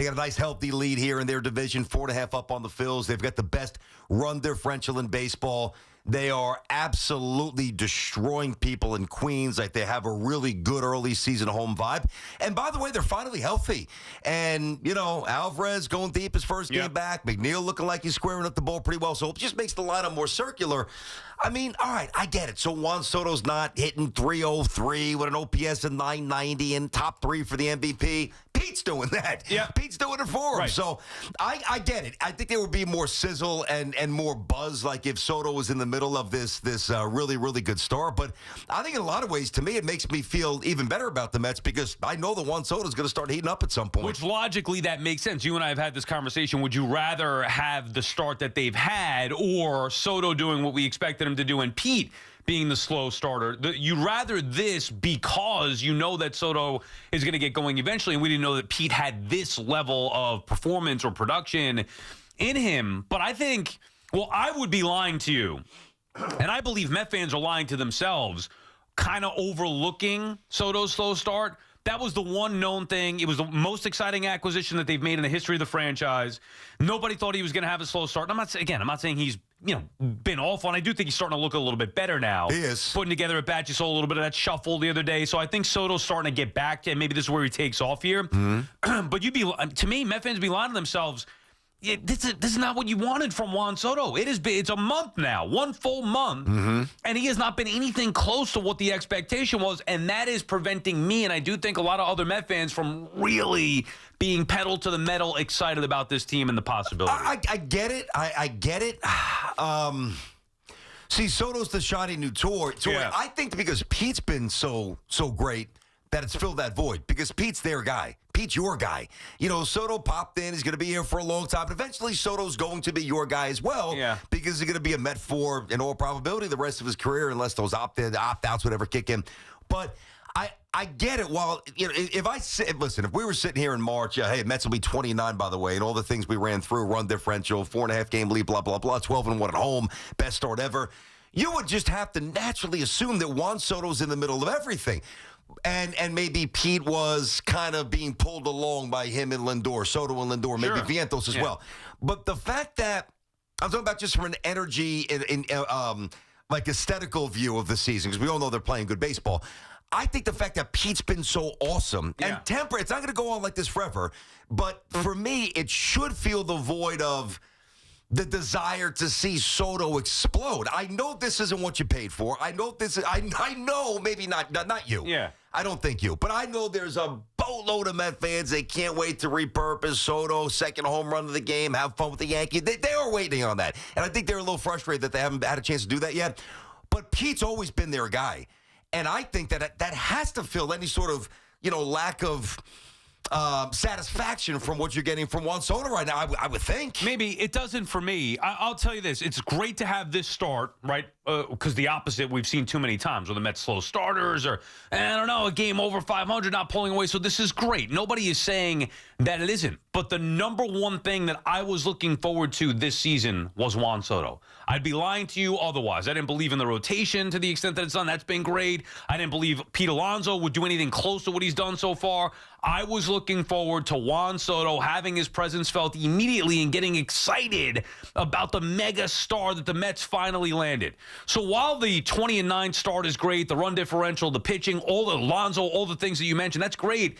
They got a nice, healthy lead here in their division, 4.5 up on the Phils. They've got the best run differential in baseball. They are absolutely destroying people in Queens. Like, they have a really good early season home vibe. And by the way, they're finally healthy. And, Alvarez going deep his first game back. McNeil looking like he's squaring up the ball pretty well. So it just makes the lineup more circular. I mean, all right, I get it. So Juan Soto's not hitting 303 with an OPS of 990 and top 3 for the MVP. Pete's doing that. Yeah. Pete's doing it for him. Right. So I get it. I think there would be more sizzle and more buzz, like if Soto was in the middle of this really, really good start. But I think in a lot of ways, to me, it makes me feel even better about the Mets because I know that Juan Soto's going to start heating up at some point. Which logically, that makes sense. You and I have had this conversation. Would you rather have the start that they've had or Soto doing what we expected him to do and Pete being the slow starter? You'd rather this because you know that Soto is going to get going eventually, and we didn't know that Pete had this level of performance or production in him. But I think, I would be lying to you, and I believe Met fans are lying to themselves, kind of overlooking Soto's slow start. That was the one known thing. It was the most exciting acquisition that they've made in the history of the franchise. Nobody thought he was going to have a slow start. And I'm not saying he's been awful, and I do think he's starting to look a little bit better now. He is. Putting together at bat, you saw a little bit of that shuffle the other day. So I think Soto's starting to get back, and maybe this is where he takes off here. Mm-hmm. But to me, Met fans be lying to themselves. This is not what you wanted from Juan Soto. It's a month now, one full month, and he has not been anything close to what the expectation was, and that is preventing me, and I do think a lot of other Met fans, from really being pedal to the metal excited about this team and the possibility. I get it. I get it. See, Soto's the shiny new toy. Yeah. I think because Pete's been so great that it's filled that void because Pete's their guy. Pete's your guy. Soto popped in. He's going to be here for a long time. But eventually, Soto's going to be your guy as well because he's going to be a Met for, in all probability, the rest of his career unless those opt-outs would ever kick in. But I get it. While, if we were sitting here in March, hey, Mets will be 29, by the way, and all the things we ran through, run differential, 4.5 game lead, blah, blah, blah, 12-1 at home, best start ever. You would just have to naturally assume that Juan Soto's in the middle of everything. And maybe Pete was kind of being pulled along by him and Lindor, Soto and Lindor, maybe Vientos as well. But the fact that I'm talking about just from an energy and like aesthetical view of the season, because we all know they're playing good baseball. I think the fact that Pete's been so awesome and temper, it's not going to go on like this forever. But for me, it should fill the void of the desire to see Soto explode. I know this isn't what you paid for. I know this is. I know maybe not you. Yeah. I don't think you, but I know there's a boatload of Met fans. They can't wait to repurpose Soto, second home run of the game, have fun with the Yankees. They are waiting on that, and I think they're a little frustrated that they haven't had a chance to do that yet. But Pete's always been their guy, and I think that has to fill any sort of lack of satisfaction from what you're getting from Juan Soto right now, I would think. Maybe it doesn't for me. I'll tell you this. It's great to have this start, right? Because the opposite we've seen too many times where the Mets slow starters or, I don't know, a game over 500 not pulling away. So this is great. Nobody is saying that it isn't. But the number one thing that I was looking forward to this season was Juan Soto. I'd be lying to you otherwise. I didn't believe in the rotation to the extent that it's done. That's been great. I didn't believe Pete Alonso would do anything close to what he's done so far. I was looking forward to Juan Soto having his presence felt immediately and getting excited about the mega star that the Mets finally landed. So while the 20-9 start is great, the run differential, the pitching, all the Alonso, all the things that you mentioned, that's great.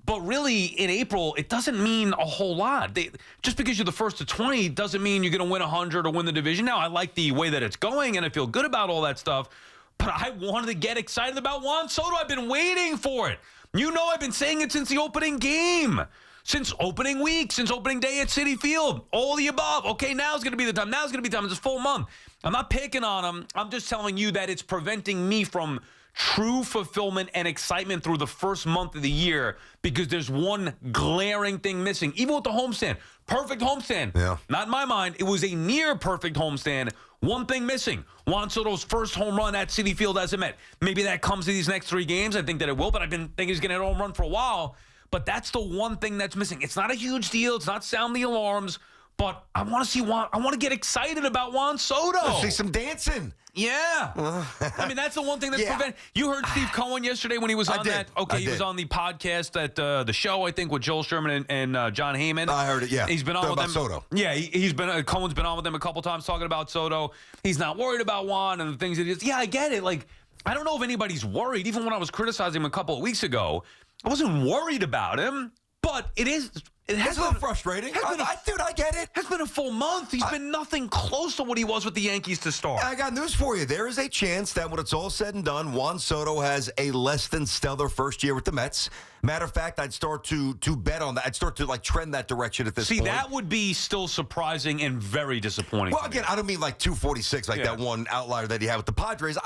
But really, in April, it doesn't mean a whole lot. Just because you're the first to 20 doesn't mean you're going to win 100 or win the division. Now, I like the way that it's going, and I feel good about all that stuff. But I wanted to get excited about Juan Soto. I've been waiting for it. I've been saying it since the opening game. Since opening week, since opening day at Citi Field, all the above. Okay, now's going to be the time. Now's going to be the time. It's a full month. I'm not picking on him. I'm just telling you that it's preventing me from true fulfillment and excitement through the first month of the year because there's one glaring thing missing. Even with the homestand, perfect homestand. Yeah. Not in my mind. It was a near perfect homestand. One thing missing. Juan Soto's first home run at Citi Field as a Met. Maybe that comes to these next 3 games. I think that it will, but I've been thinking he's going to hit a home run for a while. But that's the one thing that's missing. It's not a huge deal. It's not sound the alarms. But I want to see Juan. I want to get excited about Juan Soto. Let's see some dancing. Yeah. I mean, that's the one thing that's preventing. You heard Steve Cohen yesterday when he was on that. Okay, he was on the podcast at the show, I think, with Joel Sherman and John Heyman. I heard it, yeah. He's been on with them. Soto. Yeah, he's been. Cohen's been on with them a couple times talking about Soto. He's not worried about Juan and the things that he is. Yeah, I get it. Like, I don't know if anybody's worried. Even when I was criticizing him a couple of weeks ago, I wasn't worried about him. But it is. It's a little frustrating. Dude, I get it. Has been a full month. He's been nothing close to what he was with the Yankees to start. I got news for you. There is a chance that when it's all said and done, Juan Soto has a less than stellar first year with the Mets. Matter of fact, I'd start to bet on that. I'd start to trend that direction at this point. See, that would be still surprising and very disappointing. Well, again, I don't mean like 246 like that one outlier that he had with the Padres.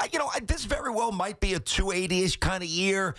This very well might be a 280-ish kind of year.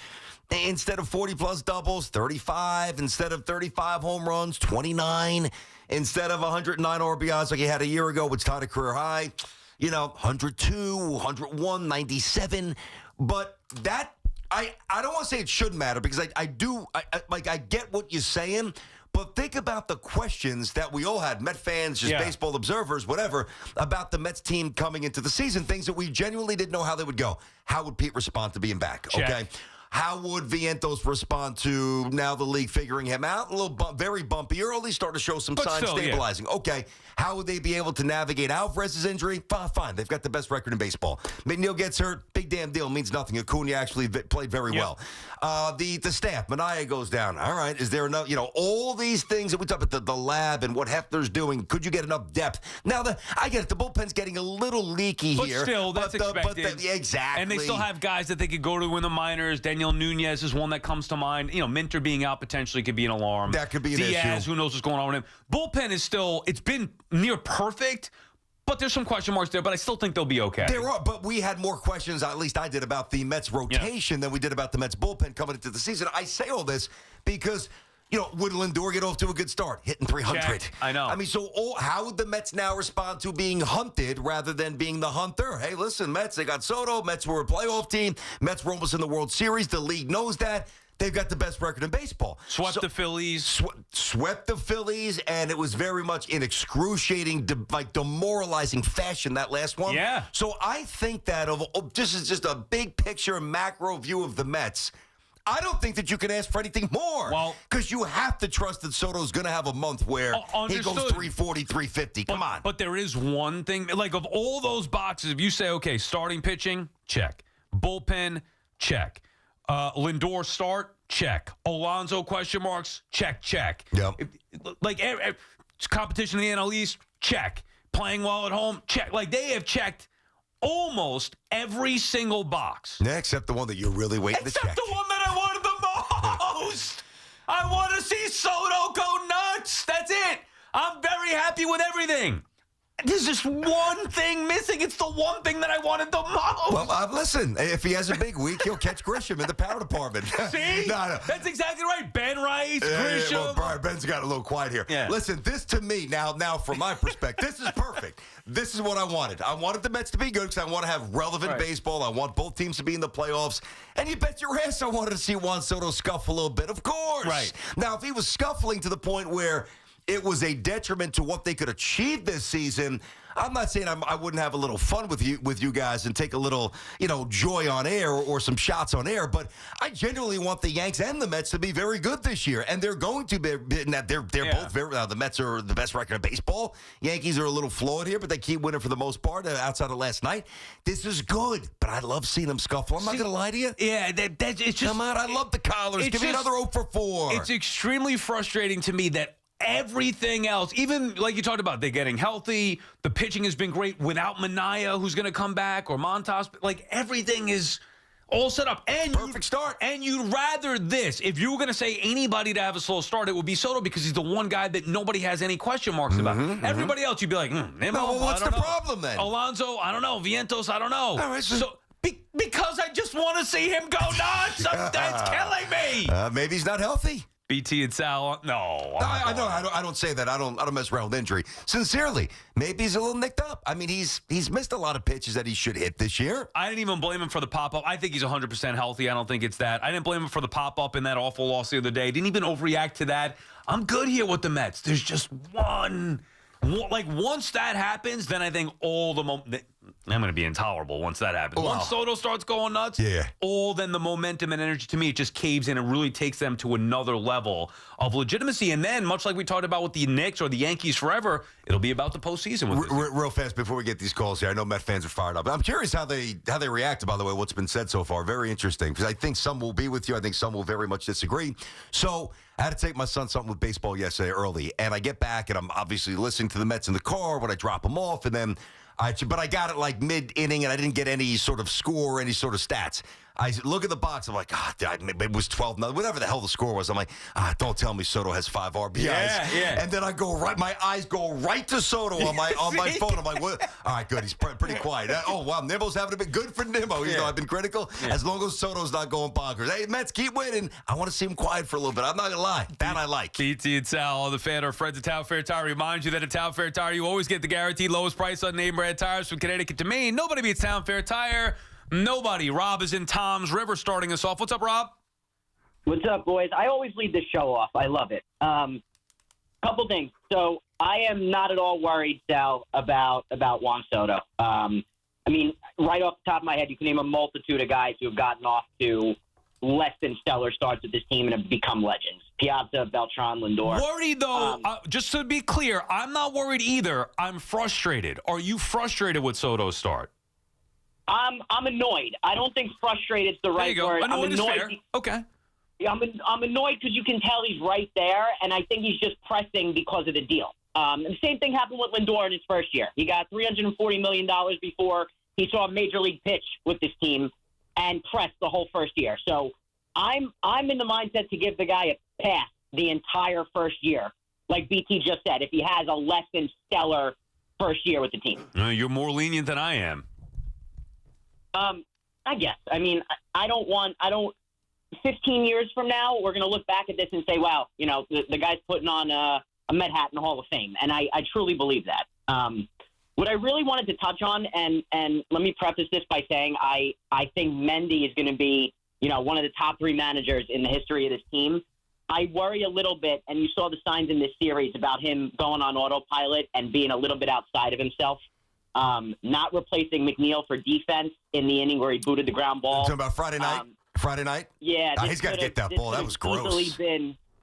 Instead of 40-plus doubles, 35. Instead of 35 home runs, 29. Instead of 109 RBIs like he had a year ago, which tied a career high, 102, 101, 97. But that, I don't want to say it shouldn't matter because I get what you're saying. But think about the questions that we all had, Met fans, just baseball observers, whatever, about the Mets team coming into the season, things that we genuinely didn't know how they would go. How would Pete respond to being back? Check. Okay. How would Vientos respond to now the league figuring him out? A little very bumpy early, starting to show some signs stabilizing. Yeah. Okay. How would they be able to navigate Alvarez's injury? Fine. They've got the best record in baseball. McNeil gets hurt. Big damn deal. Means nothing. Acuna actually played very well. The staff. Manaea goes down. All right. Is there enough? All these things that we talk about, the lab and what Hefner's doing. Could you get enough depth? Now, I get it. The bullpen's getting a little leaky here. But still, that's expected. Exactly. And they still have guys that they could go to in the minors. Daniel Nunez is one that comes to mind. Minter being out potentially could be an alarm. That could be an Diaz, issue. Who knows what's going on with him. Bullpen is still, it's been near perfect, but there's some question marks there, but I still think they'll be okay. There are, but we had more questions, at least I did, about the Mets rotation than we did about the Mets bullpen coming into the season. I say all this because, would Lindor get off to a good start, hitting 300? Check. I know. I mean, how would the Mets now respond to being hunted rather than being the hunter? Hey, listen, Mets, they got Soto. Mets were a playoff team. Mets were almost in the World Series. The league knows that. They've got the best record in baseball. Swept the Phillies. Swept the Phillies, and it was very much in excruciating, demoralizing fashion, that last one. Yeah. So I think that this is just a big picture, macro view of the Mets. I don't think that you can ask for anything more. Well, because you have to trust that Soto's going to have a month where he goes 340, 350. Come on. But there is one thing, like of all those boxes, if you say, okay, starting pitching, check. Bullpen, check. Lindor start, check. Alonso question marks, check. Yep. Competition in the NL East, check. Playing well at home, check. Like they have checked almost every single box. Yeah, except the one that you're really waiting to check. Except the one that I wanted the most. I want to see Soto go nuts. That's it. I'm very happy with everything. There's just one thing missing. It's the one thing that I wanted the most. Well, listen, if he has a big week, he'll catch Grisham in the power department. See? No. That's exactly right. Ben Rice, Grisham. Well, Brian, Ben's got a little quiet here. Yeah. Listen, this to me, now from my perspective, this is perfect. This is what I wanted. I wanted the Mets to be good because I want to have relevant baseball. I want both teams to be in the playoffs. And you bet your ass I wanted to see Juan Soto scuffle a little bit, of course. Right. Now, if he was scuffling to the point where it was a detriment to what they could achieve this season, I'm not saying I wouldn't have a little fun with you guys and take a little, joy on air or some shots on air, but I genuinely want the Yanks and the Mets to be very good this year, and they're going to be. They're both very. The Mets are the best record in baseball. Yankees are a little flawed here, but they keep winning for the most part outside of last night. This is good, but I love seeing them scuffle. I'm not going to lie to you. Yeah, it's just come on. I love the collars. Give me another 0 for 4. It's extremely frustrating to me that everything else, even like you talked about, they're getting healthy. The pitching has been great without Manaea, who's going to come back, or Montas. Like everything is all set up. And perfect start. And you'd rather this. If you were going to say anybody to have a slow start, it would be Soto because he's the one guy that nobody has any question marks about. Everybody else, you'd be like, what's the problem then? Alonso, I don't know. Vientos, I don't know. All right, so because I just want to see him go nuts. That's killing me. Maybe he's not healthy. BT and Sal, no. I don't say that. I don't mess around with injury. Sincerely, maybe he's a little nicked up. I mean, he's missed a lot of pitches that he should hit this year. I didn't even blame him for the pop-up. I think he's 100% healthy. I don't think it's that. I didn't blame him for the pop-up in that awful loss the other day. Didn't even overreact to that. I'm good here with the Mets. There's just one Like, once that happens, then I think all the I'm going to be intolerable once that happens. Wow. Once Soto starts going nuts, then the momentum and energy, to me, it just caves in and really takes them to another level of legitimacy. And then, much like we talked about with the Knicks or the Yankees forever, it'll be about the postseason. Real fast before we get these calls here, I know Met fans are fired up. I'm curious how they react, by the way, what's been said so far. Very interesting, because I think some will be with you. I think some will very much disagree. So I had to take my son something with baseball yesterday early, and I get back, and I'm obviously listening to the Mets in the car when I drop them off, and then but I got it like mid-inning, and I didn't get any sort of score, any sort of stats. I look at the box. I'm like, it was 12-0, whatever the hell the score was. I'm like, don't tell me Soto has 5 RBIs. Yeah. And then I go right. My eyes go right to Soto on my phone. I'm like, what? All right, good. He's pretty quiet. Oh wow, Nimmo's having a bit good for Nimmo. You know, I've been critical. As long as Soto's not going bonkers. Hey, Mets, keep winning. I want to see him quiet for a little bit. I'm not gonna lie. That I like. BT and Sal, all the fan or friends at Town Fair Tire remind you that at Town Fair Tire, you always get the guaranteed lowest price on name brand tires from Connecticut to Maine. Nobody beats Town Fair Tire. Nobody. Rob is in Tom's River starting us off. What's up, Rob? What's up, boys? I always lead the show off. I love it. Couple things. So I am not at all worried, Sal, about Juan Soto. I mean, right off the top of my head, you can name a multitude of guys who have gotten off to less than stellar starts with this team and have become legends. Piazza, Beltran, Lindor. Worried, though, just to be clear, I'm not worried either. I'm frustrated. Are you frustrated with Soto's start? I'm annoyed. I don't think frustrated is the right word. Annoyed is fair. Okay. I'm annoyed because you can tell he's right there, and I think he's just pressing because of the deal. And the same thing happened with Lindor in his first year. He got $340 million before he saw a major league pitch with this team and pressed the whole first year. So I'm in the mindset to give the guy a pass the entire first year. Like BT just said, if he has a less than stellar first year with the team. You're more lenient than I am. I guess. I mean, I don't 15 years from now, we're going to look back at this and say, wow, you know, the guy's putting on a Met hat in the Hall of Fame. And I truly believe that. What I really wanted to touch on, and let me preface this by saying I think Mendy is going to be, you know, one of the top 3 managers in the history of this team. I worry a little bit, and you saw the signs in this series about him going on autopilot and being a little bit outside of himself. Not replacing McNeil for defense in the inning where he booted the ground ball. Talking about Friday night? Friday night? Yeah. He's got to get that ball. That was gross.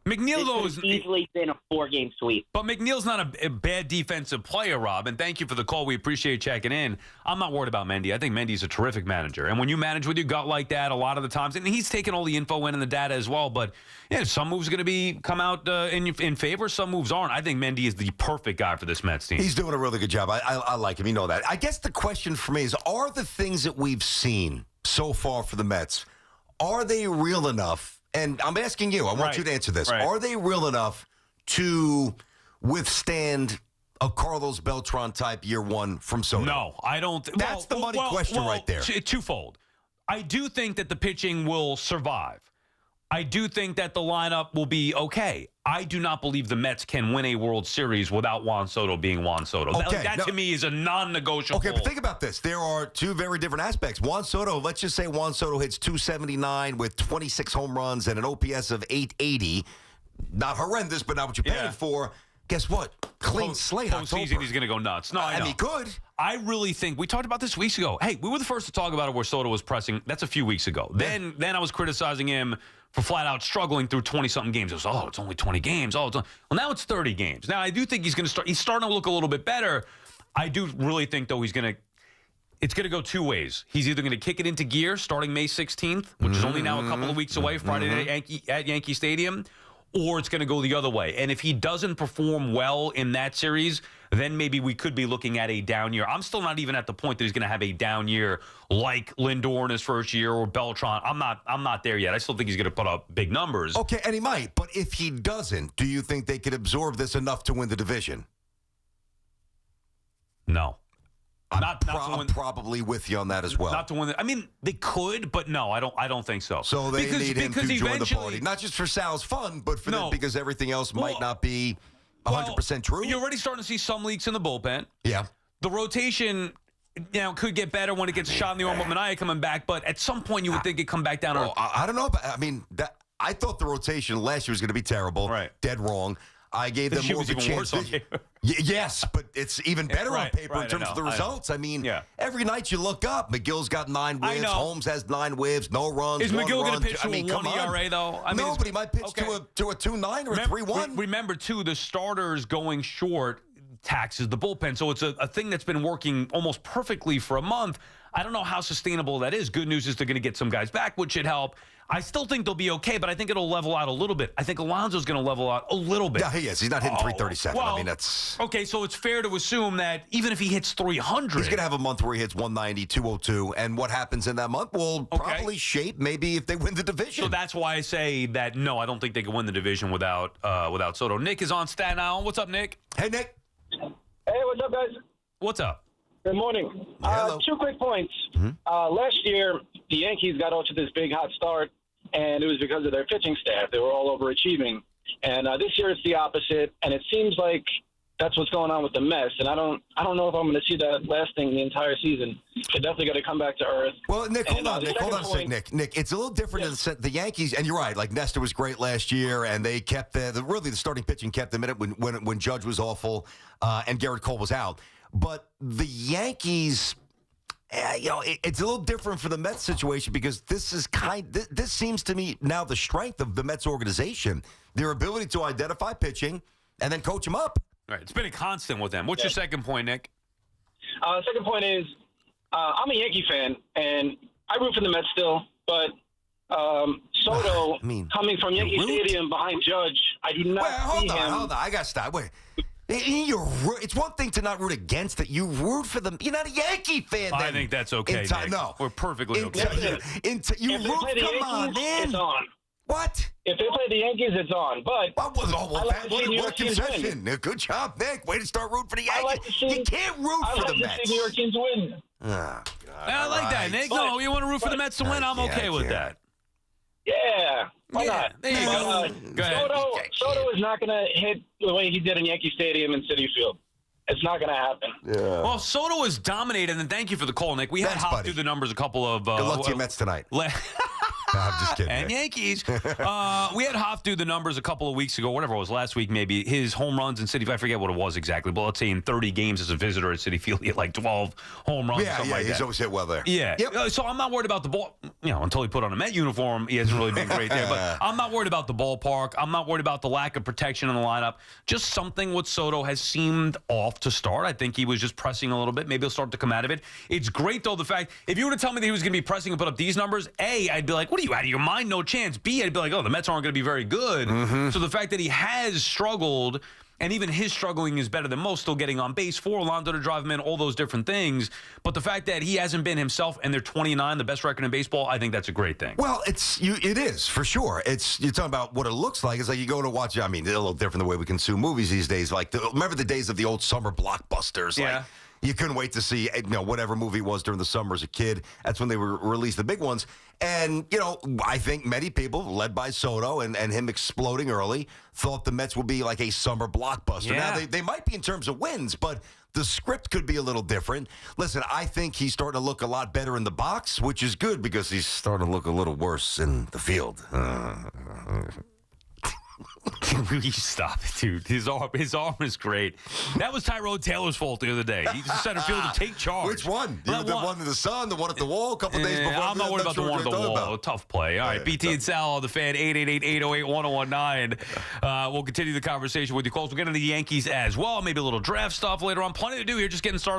McNeil, though, has easily been a 4-game sweep. But McNeil's not a bad defensive player, Rob, and thank you for the call. We appreciate checking in. I'm not worried about Mendy. I think Mendy's a terrific manager. And when you manage with your gut like that, a lot of the times, and he's taken all the info in and the data as well, but yeah, some moves are going to come out in favor, some moves aren't. I think Mendy is the perfect guy for this Mets team. He's doing a really good job. I like him. You know that. I guess the question for me is, are the things that we've seen so far for the Mets, are they real enough? And I'm asking you, I want you to answer this. Are they real enough to withstand a Carlos Beltran type year one from Soto? No, I don't. That's the money question right there. Twofold. I do think that the pitching will survive. I do think that the lineup will be okay. I do not believe the Mets can win a World Series without Juan Soto being Juan Soto. Okay, that to me is a non-negotiable. Okay, but think about this. There are 2 very different aspects. Juan Soto, let's just say Juan Soto hits .279 with 26 home runs and an OPS of .880. Not horrendous, but not what you paid for. Guess what? Clean slate. Postseason, he's going to go nuts. No, I know. And he could. I really think we talked about this weeks ago. Hey, we were the first to talk about it where Soto was pressing. That's a few weeks ago. Then I was criticizing him for flat out struggling through 20-something games. It was, it's only 20 games. Well, now it's 30 games. Now, I do think he's going to start. He's starting to look a little bit better. I do really think, though, it's going to go 2 ways. He's either going to kick it into gear starting May 16th, which is only now a couple of weeks away, Friday night at Yankee Stadium, or it's going to go the other way. And if he doesn't perform well in that series, then maybe we could be looking at a down year. I'm still not even at the point that he's going to have a down year like Lindor in his first year or Beltran. I'm not there yet. I still think he's going to put up big numbers. Okay, and he might. But if he doesn't, do you think they could absorb this enough to win the division? No. I'm probably with you on that as well. Not to win. I mean, they could, but no, I don't think so. So they need him to join the party, not just for Sal's fun, but for them, because everything else might not be 100% true. You're already starting to see some leaks in the bullpen. Yeah, the rotation, could get better when it gets a shot in the arm with Mania coming back, but at some point you would think it'd come back down. I don't know. I mean, I thought the rotation last year was going to be terrible. Right. Dead wrong. I gave them She more was of a even chance. worse on paper. Yes, but it's even better Right, on paper right, in terms I of the know. results. I mean, Yeah. every night you look up, McGill's got 9 I whiffs, know. Holmes has 9 whiffs, no runs. Is 1 McGill going run. to pitch to I mean, a come 1 on. ERA, though? I mean, No, but he might pitch okay. to a 2.9 or a 3.1. Remember, too, the starters going short taxes the bullpen. So it's a thing that's been working almost perfectly for a month. I don't know how sustainable that is. Good news is they're going to get some guys back, which should help. I still think they'll be okay, but I think it'll level out a little bit. I think Alonso's going to level out a little bit. Yeah, he is. He's not hitting 337. Well, I mean, that's... Okay, so it's fair to assume that even if he hits 300... He's going to have a month where he hits 190, 202, and what happens in that month will probably shape maybe if they win the division. So that's why I say that, no, I don't think they can win the division without Soto. Nick is on Staten Island. What's up, Nick? Hey, Nick. Hey, what's up, guys? What's up? Good morning. Hello. 2 quick points. Last year, the Yankees got off to this big hot start, and it was because of their pitching staff. They were all overachieving. And this year it's the opposite, and it seems like that's what's going on with the Mets. And I don't know if I'm going to see that lasting the entire season. They definitely got to come back to earth. Well, Nick, hold on a second second, Nick, it's a little different in the sense the Yankees, and you're right, like Nestor was great last year, and they kept really the starting pitching kept them in it when Judge was awful and Garrett Cole was out. But the Yankees, it's a little different for the Mets situation because this seems to me now the strength of the Mets organization, their ability to identify pitching and then coach them up. Right. It's been a constant with them. What's your second point, Nick? Second point is I'm a Yankee fan, and I root for the Mets still, but Soto coming from Yankee Stadium behind Judge, I do not see him. Hold on. I got to stop. Wait. It's one thing to not root against it. You root for them. You're not a Yankee fan. I think that's okay, Nick. No. We're perfectly okay. If they play the Yankees, it's on. What? If they play the Yankees, it's on. But what a concession. Good job, Nick. Way to start rooting for the Yankees. You can't root for the Mets. I like to see New York teams win. Oh, God. I like that, Nick. No, you want to root for the Mets to win? I'm okay with that. Yeah. Why not? There you go. Go ahead. Soto is not going to hit the way he did in Yankee Stadium and Citi Field. It's not going to happen. Yeah. Well, Soto has dominated, and thank you for the call, Nick. We had hopped through the numbers a couple of... Good luck to your Mets tonight. I'm just kidding. And Yankees. We had Hoff do the numbers a couple of weeks ago, whatever it was, last week maybe. His home runs in Citi Field, I forget what it was exactly, but let's say in 30 games as a visitor at Citi Field, he had like 12 home runs. Yeah, he's always hit well there. Yeah. Yep. So I'm not worried about the ball. Until he put on a Met uniform, he hasn't really been great there. But I'm not worried about the ballpark. I'm not worried about the lack of protection in the lineup. Just something with Soto has seemed off to start. I think he was just pressing a little bit. Maybe he'll start to come out of it. It's great, though, the fact, if you were to tell me that he was going to be pressing and put up these numbers, A, I'd be like, what are you, out of your mind? No chance. B, I'd be like, oh, the Mets aren't going to be very good. So the fact that he has struggled, and even his struggling is better than most, still getting on base for Alonso to drive him in, all those different things. But the fact that he hasn't been himself and they're 29, the best record in baseball, I think that's a great thing. Well, it is, for sure. You're talking about what it looks like. It's like you go to watch, I mean, it's a little different the way we consume movies these days. Like, remember the days of the old summer blockbusters? Yeah. Like, you couldn't wait to see, whatever movie it was during the summer as a kid. That's when they were released, the big ones. And, I think many people, led by Soto and him exploding early, thought the Mets would be like a summer blockbuster. Yeah. Now, they might be in terms of wins, but the script could be a little different. Listen, I think he's starting to look a lot better in the box, which is good because he's starting to look a little worse in the field. You stop it, dude. His arm is great. That was Tyrone Taylor's fault the other day. He's the center fielder to take charge. Which one? The one in the sun, the one at the wall a couple days before? I'm not worried about the one at the wall. A tough play. All right, BT and Sal on the Fan, 888-808-1019. We'll continue the conversation with you, calls. We'll get into the Yankees as well. Maybe a little draft stuff later on. Plenty to do here. Just getting started.